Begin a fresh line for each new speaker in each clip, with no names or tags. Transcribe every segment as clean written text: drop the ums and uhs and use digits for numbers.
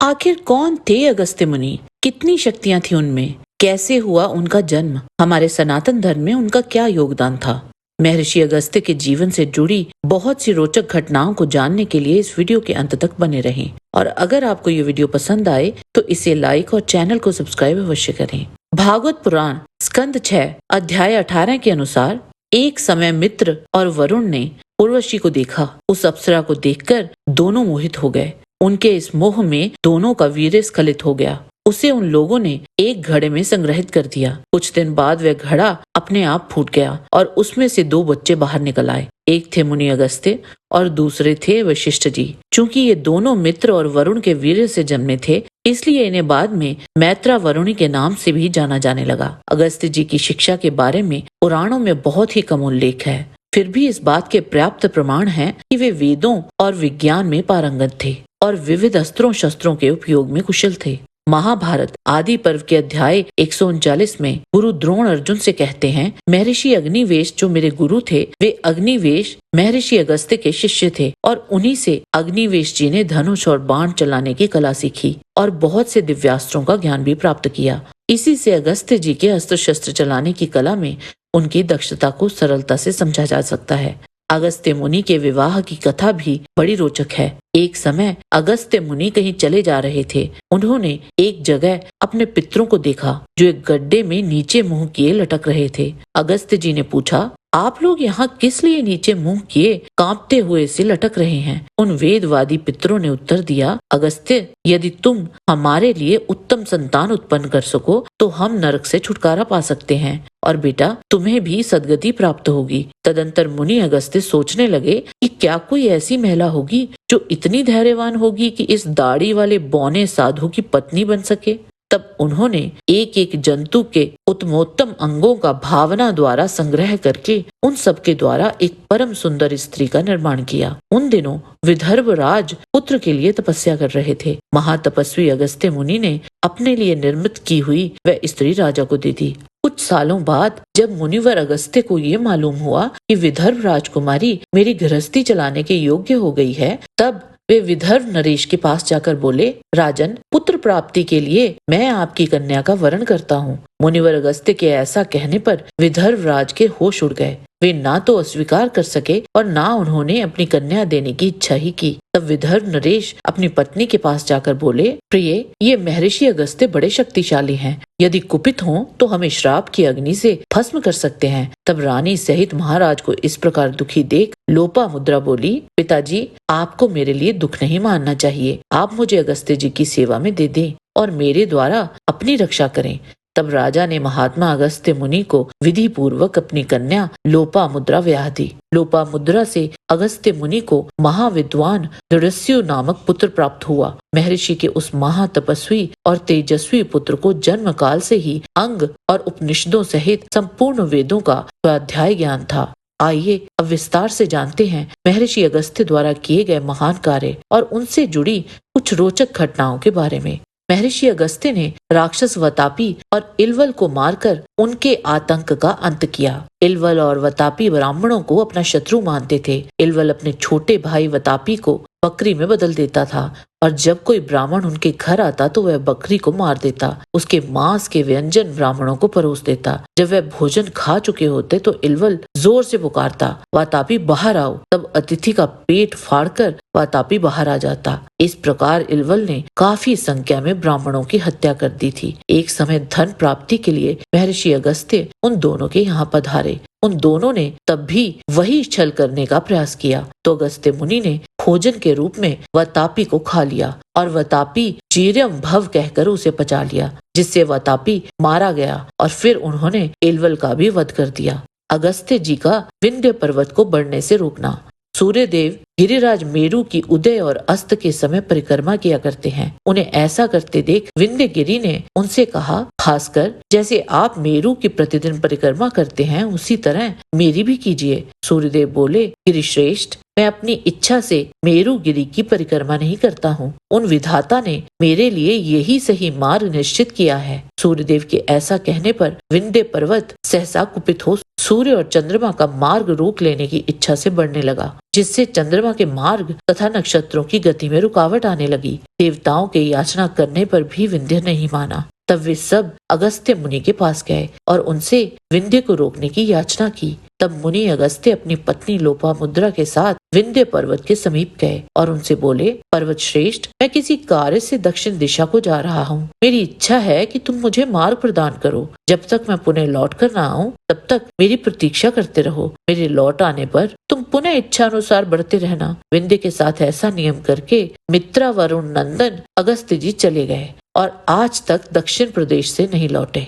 आखिर कौन थे अगस्त्य मुनि? कितनी शक्तियां थी उनमें? कैसे हुआ उनका जन्म? हमारे सनातन धर्म में उनका क्या योगदान था? महर्षि अगस्त्य के जीवन से जुड़ी बहुत सी रोचक घटनाओं को जानने के लिए इस वीडियो के अंत तक बने रहें। और अगर आपको ये वीडियो पसंद आए तो इसे लाइक और चैनल को सब्सक्राइब अवश्य करें। भागवत पुराण स्कंद 6 अध्याय 18 के अनुसार एक समय मित्र और वरुण ने उर्वशी को देखा। उस अप्सरा को देखकर दोनों मोहित हो गए। उनके इस मोह में दोनों का वीर्य स्खलित हो गया। उसे उन लोगों ने एक घड़े में संग्रहित कर दिया। कुछ दिन बाद वह घड़ा अपने आप फूट गया और उसमें से 2 बच्चे बाहर निकल आए। एक थे मुनि अगस्त्य और दूसरे थे वशिष्ठ जी। चूंकि ये दोनों मित्र और वरुण के वीर्य से जन्मे थे, इसलिए इन्हें बाद में मैत्रा वरुणी के नाम से भी जाना जाने लगा। अगस्त्य जी की शिक्षा के बारे में पुराणों में बहुत ही कम उल्लेख है। फिर भी इस बात के पर्याप्त प्रमाण हैं कि वे वेदों और विज्ञान में पारंगत थे और विविध अस्त्रों शस्त्रों के उपयोग में कुशल थे। महाभारत आदि पर्व के अध्याय 139 में गुरु द्रोण अर्जुन से कहते हैं, महर्षि अग्निवेश जो मेरे गुरु थे, वे अग्निवेश महर्षि अगस्त्य के शिष्य थे और उन्हीं से अग्निवेश जी ने धनुष और बाण चलाने की कला सीखी और बहुत से दिव्यास्त्रों का ज्ञान भी प्राप्त किया। इसी से अगस्त्य जी के अस्त्र शस्त्र चलाने की कला में उनकी दक्षता को सरलता से समझा जा सकता है। अगस्त्य मुनि के विवाह की कथा भी बड़ी रोचक है। एक समय अगस्त्य मुनि कहीं चले जा रहे थे। उन्होंने एक जगह अपने पितरों को देखा जो एक गड्ढे में नीचे मुंह किए लटक रहे थे। अगस्त्य जी ने पूछा, आप लोग यहाँ किस लिए नीचे मुंह किए कांपते हुए से लटक रहे हैं? उन वेदवादी पितरों ने उत्तर दिया, अगस्त्य, यदि तुम हमारे लिए उत्तम संतान उत्पन्न कर सको तो हम नरक से छुटकारा पा सकते हैं और बेटा तुम्हें भी सदगति प्राप्त होगी। तदंतर मुनि अगस्त्य सोचने लगे कि क्या कोई ऐसी महिला होगी जो इतनी धैर्यवान होगी कि इस दाढ़ी वाले बौने साधु की पत्नी बन सके। तब उन्होंने एक एक जंतु के उत्तमोत्तम अंगों का भावना द्वारा संग्रह करके उन सब के द्वारा एक परम सुंदर स्त्री का निर्माण किया। उन दिनों विदर्भ राज पुत्र के लिए तपस्या कर रहे थे। महातपस्वी अगस्त्य मुनि ने अपने लिए निर्मित की हुई वह स्त्री राजा को दे दी। कुछ सालों बाद जब मुनिवर अगस्त्य को ये मालूम हुआ कि विदर्भ राजकुमारी मेरी गृहस्थी चलाने के योग्य हो गई है, तब वे विदर्भ नरेश के पास जाकर बोले, राजन, पुत्र प्राप्ति के लिए मैं आपकी कन्या का वरण करता हूँ। मुनिवर अगस्त्य के ऐसा कहने पर विदर्भ राज के होश उड़ गए। वे ना तो अस्वीकार कर सके और ना उन्होंने अपनी कन्या देने की इच्छा ही की। तब विदर्भ नरेश अपनी पत्नी के पास जाकर बोले, प्रिय, ये महर्षि अगस्त्य बड़े शक्तिशाली हैं। यदि कुपित हों तो हमें श्राप की अग्नि से भस्म कर सकते हैं। तब रानी सहित महाराज को इस प्रकार दुखी देख लोपामुद्रा बोली, पिताजी, आपको मेरे लिए दुख नहीं मानना चाहिए। आप मुझे अगस्त्य जी की सेवा में दे दें और मेरे द्वारा अपनी रक्षा करें। तब राजा ने महात्मा अगस्त्य मुनि को विधि पूर्वक अपनी कन्या लोपामुद्रा ब्याह दी। लोपामुद्रा से अगस्त्य मुनि को महाविद्वान दृढ़स्यु नामक पुत्र प्राप्त हुआ। महर्षि के उस महातपस्वी और तेजस्वी पुत्र को जन्म काल से ही अंग और उपनिषदों सहित संपूर्ण वेदों का स्वाध्याय ज्ञान था। आइए अब विस्तार से जानते हैं महर्षि अगस्त्य द्वारा किए गए महान कार्य और उनसे जुड़ी कुछ रोचक घटनाओं के बारे में। महर्षि अगस्त्य ने राक्षस वतापी और इलवल को मारकर उनके आतंक का अंत किया। इलवल और वतापी ब्राह्मणों को अपना शत्रु मानते थे। इलवल अपने छोटे भाई वतापी को बकरी में बदल देता था और जब कोई ब्राह्मण उनके घर आता तो वह बकरी को मार देता। उसके मांस के व्यंजन ब्राह्मणों को परोस देता। जब वह भोजन खा चुके होते तो इलवल जोर से पुकारता, वातापी बाहर आओ। तब अतिथि का पेट फाड़कर वातापी बाहर आ जाता। इस प्रकार इलवल ने काफी संख्या में ब्राह्मणों की हत्या कर दी थी। एक समय धन प्राप्ति के लिए महर्षि अगस्त्य उन दोनों के यहाँ पधारे। उन दोनों ने तब भी वही छल करने का प्रयास किया तो अगस्त्य मुनि ने भोजन के रूप में वतापी को खा लिया और वतापी चीर्यम भव कहकर उसे पचा लिया, जिससे वतापी मारा गया और फिर उन्होंने इलवल का भी वध कर दिया। अगस्त्य जी का विंध्य पर्वत को बढ़ने से रोकना। सूर्यदेव गिरिराज मेरु की उदय और अस्त के समय परिक्रमा किया करते हैं। उन्हें ऐसा करते देख विंध्य गिरि ने उनसे कहा, खासकर जैसे आप मेरु की प्रतिदिन परिक्रमा करते हैं उसी तरह मेरी भी कीजिए। सूर्यदेव बोले, गिरिश्रेष्ठ, मैं अपनी इच्छा से मेरु गिरि की परिक्रमा नहीं करता हूँ। उन विधाता ने मेरे लिए यही सही मार्ग निश्चित किया है। सूर्यदेव के ऐसा कहने पर विंध्य पर्वत सहसा कुपित हो सूर्य और चंद्रमा का मार्ग रोक लेने की इच्छा से बढ़ने लगा, जिससे चंद्रमा चंद्रमा के मार्ग तथा नक्षत्रों की गति में रुकावट आने लगी। देवताओं के याचना करने पर भी विंध्य नहीं माना। तब वे सब अगस्त्य मुनि के पास गए और उनसे विंध्य को रोकने की याचना की। तब मुनि अगस्त्य अपनी पत्नी लोपामुद्रा के साथ विंध्य पर्वत के समीप गए और उनसे बोले, पर्वत श्रेष्ठ, मैं किसी कार्य से दक्षिण दिशा को जा रहा हूँ। मेरी इच्छा है कि तुम मुझे मार्ग प्रदान करो। जब तक मैं पुनः लौट कर न आऊं तब तक मेरी प्रतीक्षा करते रहो। मेरे लौट आने पर तुम पुनः इच्छा अनुसार बढ़ते रहना। विंध्य के साथ ऐसा नियम करके मित्रा वरुण नंदन अगस्त्य जी चले गए और आज तक दक्षिण प्रदेश से नहीं लौटे।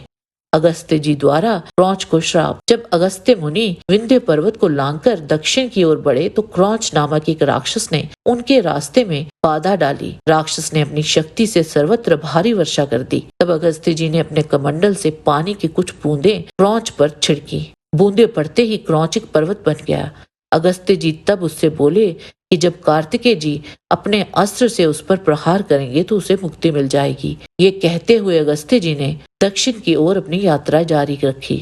अगस्त्य जी द्वारा क्रौंच को श्राप। जब अगस्त्य मुनि विंध्य पर्वत को लांघकर दक्षिण की ओर बढ़े तो क्रौंच नामक एक राक्षस ने उनके रास्ते में बाधा डाली। राक्षस ने अपनी शक्ति से सर्वत्र भारी वर्षा कर दी। तब अगस्त्य जी ने अपने कमंडल से पानी की कुछ बूंदें क्रौंच पर छिड़की। बूंदे पड़ते ही क्रौंच एक पर्वत बन गया। अगस्त्य जी तब उससे बोले कि जब कार्तिकेय जी अपने अस्त्र से उस पर प्रहार करेंगे तो उसे मुक्ति मिल जाएगी। ये कहते हुए अगस्त्य जी ने दक्षिण की ओर अपनी यात्रा जारी रखी।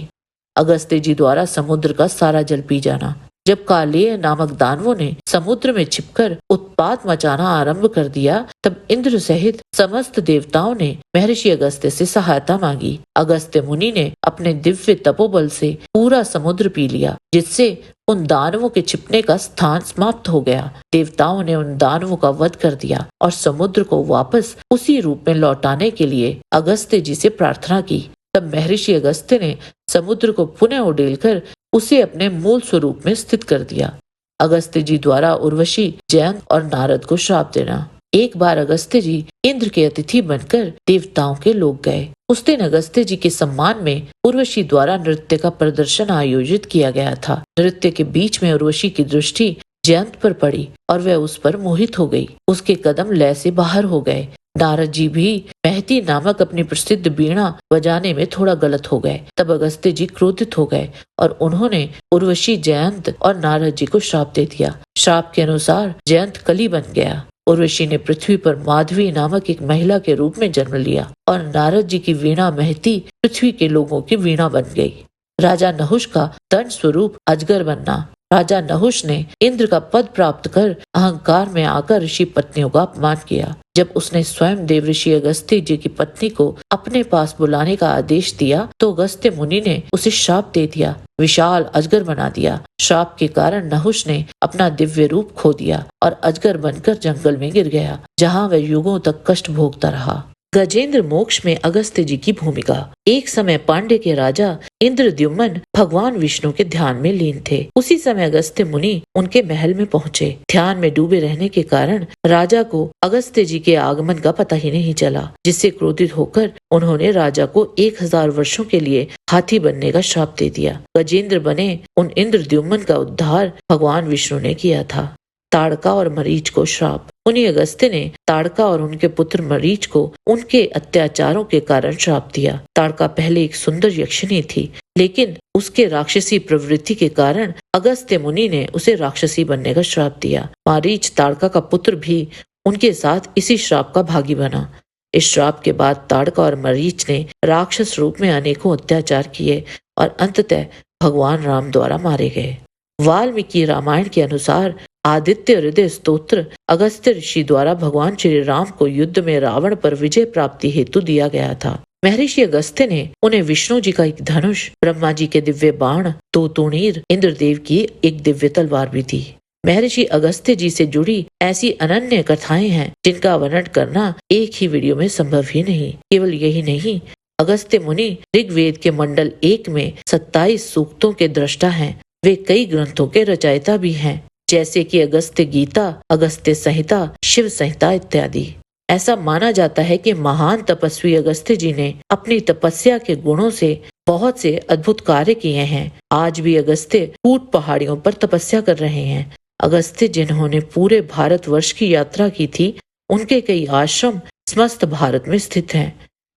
अगस्त्य जी द्वारा समुद्र का सारा जल पी जाना। जब कालेय नामक दानवों ने समुद्र में छिपकर उत्पात मचाना आरंभ कर दिया तब इंद्र सहित समस्त देवताओं ने महर्षि अगस्त्य से सहायता मांगी। अगस्त्य मुनि ने अपने दिव्य तपोबल से पूरा समुद्र पी लिया, जिससे उन दानवों के छिपने का स्थान समाप्त हो गया। देवताओं ने उन दानवों का वध कर दिया और समुद्र को वापस उसी रूप में लौटाने के लिए अगस्त्य जी से प्रार्थना की। तब महर्षि अगस्त्य ने समुद्र को पुनः उड़ेलकर उसे अपने मूल स्वरूप में स्थित कर दिया। अगस्त्य जी द्वारा उर्वशी, जयंत और नारद को श्राप देना। एक बार अगस्त्य जी इंद्र के अतिथि बनकर देवताओं के लोक गए। उस दिन अगस्त्य जी के सम्मान में उर्वशी द्वारा नृत्य का प्रदर्शन आयोजित किया गया था। नृत्य के बीच में उर्वशी की दृष्टि जयंत पर पड़ी और वह उस पर मोहित हो गई। उसके कदम लय से बाहर हो गए। नारद जी भी महती नामक अपनी प्रसिद्ध बीणा बजाने में थोड़ा गलत हो गए। तब अगस्त्य जी क्रोधित हो गए और उन्होंने उर्वशी, जयंत और नारद जी को श्राप दे दिया। श्राप के अनुसार जयंत कली बन गया। उर्वशी ने पृथ्वी पर माधवी नामक एक महिला के रूप में जन्म लिया और नारद जी की वीणा महती पृथ्वी के लोगों की वीणा बन गई। राजा नहुष का दंड स्वरूप अजगर बनना। राजा नहुष ने इंद्र का पद प्राप्त कर अहंकार में आकर ऋषि पत्नियों का अपमान किया। जब उसने स्वयं देव ऋषि अगस्त्य जी की पत्नी को अपने पास बुलाने का आदेश दिया तो अगस्त्य मुनि ने उसे श्राप दे दिया, विशाल अजगर बना दिया। श्राप के कारण नहुष ने अपना दिव्य रूप खो दिया और अजगर बनकर जंगल में गिर गया, जहाँ वह युगों तक कष्ट भोगता रहा। गजेंद्र मोक्ष में अगस्त्य जी की भूमिका। एक समय पांड्य के राजा इंद्रद्युम्न भगवान विष्णु के ध्यान में लीन थे। उसी समय अगस्त्य मुनि उनके महल में पहुँचे। ध्यान में डूबे रहने के कारण राजा को अगस्त्य जी के आगमन का पता ही नहीं चला, जिससे क्रोधित होकर उन्होंने राजा को 1000 वर्षों के लिए हाथी बनने का श्राप दे दिया। गजेंद्र बने उन इंद्रद्युम्न का उद्धार भगवान विष्णु ने किया था। ताड़का और मरीच को श्राप। मुनि अगस्त्य ने ताड़का और उनके पुत्र मरीच को उनके अत्याचारों के कारण श्राप दिया। ताड़का पहले एक सुंदर यक्षिणी थी, लेकिन उसके राक्षसी प्रवृत्ति के कारण अगस्त्य मुनि ने उसे राक्षसी बनने का श्राप दिया। मरीच ताड़का का पुत्र भी उनके साथ इसी श्राप का भागी बना। इस श्राप के बाद ताड़का और मरीच ने राक्षस रूप में अनेकों अत्याचार किए और अंततः भगवान राम द्वारा मारे गए। वाल्मीकि रामायण के अनुसार आदित्य हृदय स्तोत्र अगस्त्य ऋषि द्वारा भगवान श्री राम को युद्ध में रावण पर विजय प्राप्ति हेतु दिया गया था। महर्षि अगस्त्य ने उन्हें विष्णु जी का एक धनुष, ब्रह्मा जी के दिव्य बाण, 2 तूणीर, इंद्रदेव की एक दिव्य तलवार भी दी। महर्षि अगस्त्य जी से जुड़ी ऐसी अनन्य कथाएं हैं जिनका वर्णन करना एक ही वीडियो में संभव ही नहीं। केवल यही नहीं, अगस्त्य मुनि ऋग्वेद के मंडल 1 में 27 सूक्तों के दृष्टा हैं। वे कई ग्रंथों के रचयिता भी हैं, जैसे कि अगस्त्य गीता, अगस्त्य संहिता, शिव संहिता इत्यादि। ऐसा माना जाता है कि महान तपस्वी अगस्त्य जी ने अपनी तपस्या के गुणों से बहुत से अद्भुत कार्य किए हैं। आज भी अगस्त्य कूट पहाड़ियों पर तपस्या कर रहे हैं। अगस्त्य जिन्होंने पूरे भारतवर्ष की यात्रा की थी, उनके कई आश्रम समस्त भारत में स्थित हैं।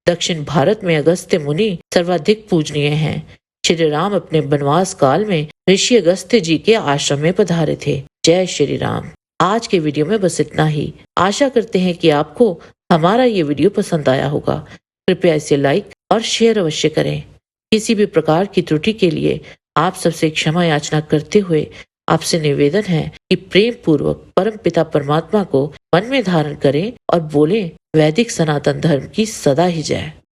दक्षिण भारत में अगस्त्य मुनि सर्वाधिक पूजनीय हैं। श्री राम अपने वनवास काल में ऋषि अगस्त्य जी के आश्रम में पधारे थे। जय श्री राम। आज के वीडियो में बस इतना ही। आशा करते हैं कि आपको हमारा ये वीडियो पसंद आया होगा। कृपया इसे लाइक और शेयर अवश्य करें। किसी भी प्रकार की त्रुटि के लिए आप सबसे क्षमा याचना करते हुए आपसे निवेदन है कि प्रेम पूर्वक परम पिता परमात्मा को मन में धारण करें और बोले, वैदिक सनातन धर्म की सदा ही जय।